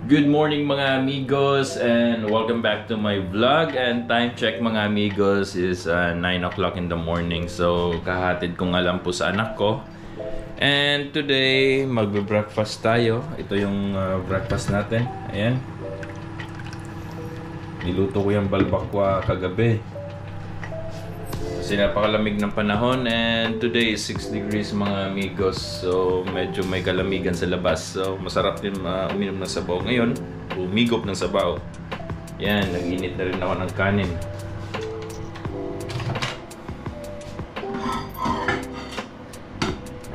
Good morning mga amigos and welcome back to my vlog. And time check mga amigos is 9 o'clock in the morning. So kahatid ko nga lang po sa anak ko. And today magbe-breakfast tayo. Ito yung breakfast natin. Ayan. Niluto ko yung balbakwa kagabi. Kasi napakalamig ng panahon and today is 6 degrees mga amigos. So medyo may kalamigan sa labas. So masarap din uminom ng sabaw ngayon. Umigop ng sabaw. Yan, nag-init na rin ako ng kanin.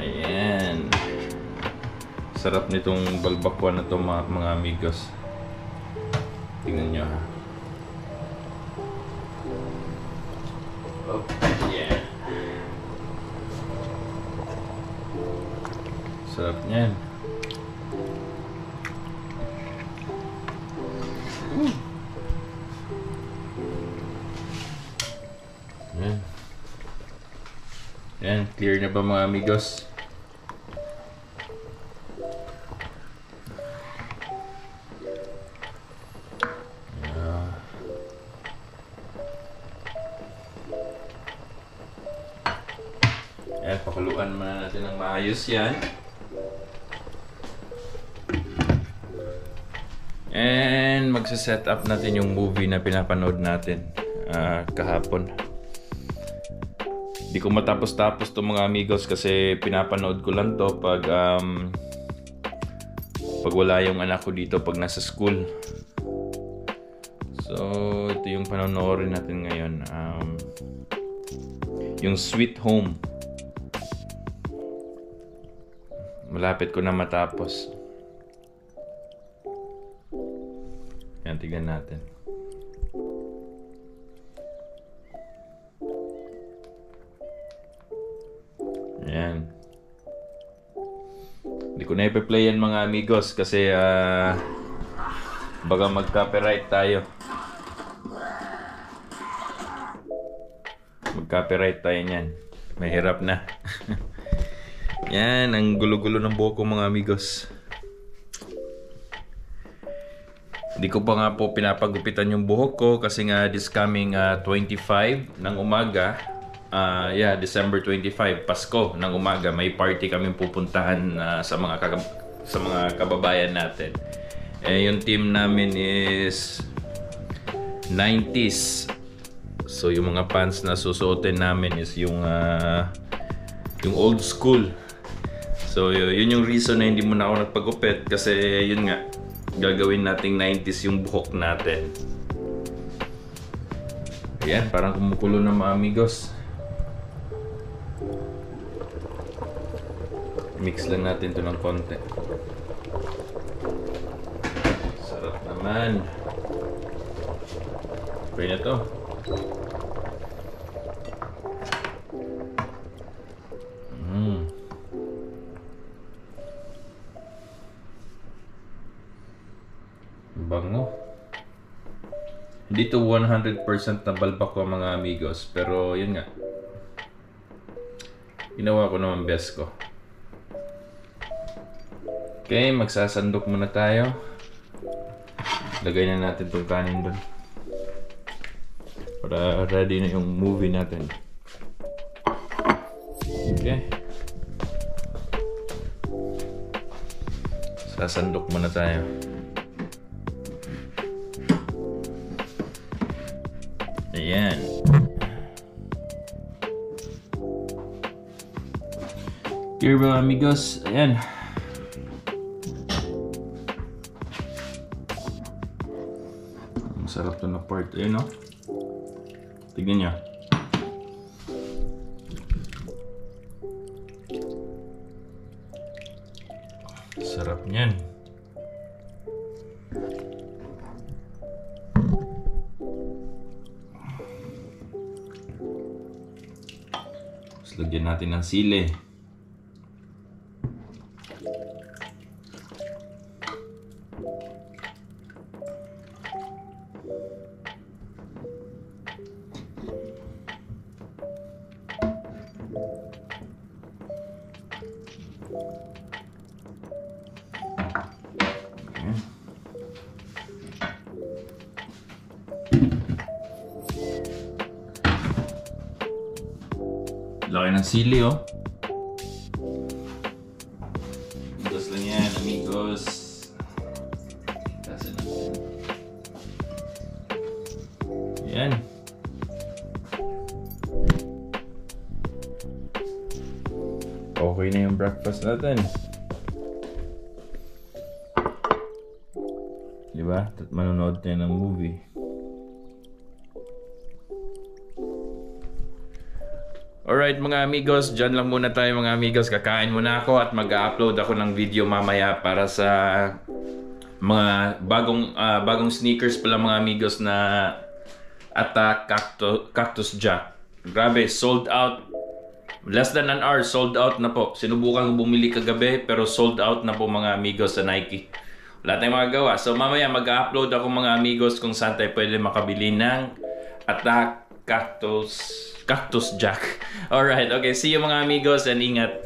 Ayan. Sarap nitong balbakwa na to mga amigos. Tingnan nyo ha. Oh, yeah. Sarap niyan. Yan. Yan, clear na ba mga amigos? Ayan, pakuluan muna natin ng maayos yan. And magsa-set up natin yung movie na pinapanood natin kahapon. Hindi ko matapos-tapos to mga amigos kasi pinapanood ko lang to pag wala yung anak ko dito pag nasa school. So ito yung panonoorin natin ngayon. Yung Sweet Home. Malapit ko na matapos. Yan, tignan natin. Yan. Hindi ko na ipe-play yan mga amigos kasi baka mag-copyright tayo. Mag-copyright tayo niyan. Mahirap na. Yan, ang gulo-gulo ng buhok ko mga amigos. Hindi ko pa nga po pinapagupitan yung buhok ko kasi nga this coming 25 ng umaga, December 25, Pasko ng umaga, may party kami pupuntahan sa mga kababayan natin. Yung team namin is 90s. So yung mga pants na susuotin namin is yung old school. So yun yung reason na hindi muna ako nagpagupit kasi yun nga, gagawin nating 90s yung buhok natin. Ayan, parang kumukulo na mga amigos. Mix lang natin to ng konti. Sarap naman. Okay na to. Bango. Hindi to 100% na balbakwa mga amigos, pero yun nga, ginawa ko naman best ko. Okay, magsasandok muna tayo. Lagay na natin itong kanin doon para ready na yung movie natin. Okay, sasandok muna tayo. Ayan. Here mga amigos, ayan. Masarap to na part. Ayan, no? Tignan nyo. Sarap niyan. Lagyan natin ng sili. laki ng sili, oh. Amigos lang yan, amigos. Kasi natin. Yan. Okay na yung breakfast natin. Diba? At manonood tayo ng movie. Alright mga amigos, dyan lang muna tayo mga amigos. Kakain muna ako at mag-upload ako ng video mamaya para sa mga bagong sneakers pala mga amigos na Attack Cactus Jack. Grabe, sold out. Less than an hour, sold out na po. Sinubukan bumili kagabi pero sold out na po mga amigos sa Nike. Wala tayong magagawa. So mamaya mag-upload ako mga amigos kung saan tayo pwede makabili ng Attack Cactus Jack. Alright, okay. See you mga amigos and ingat.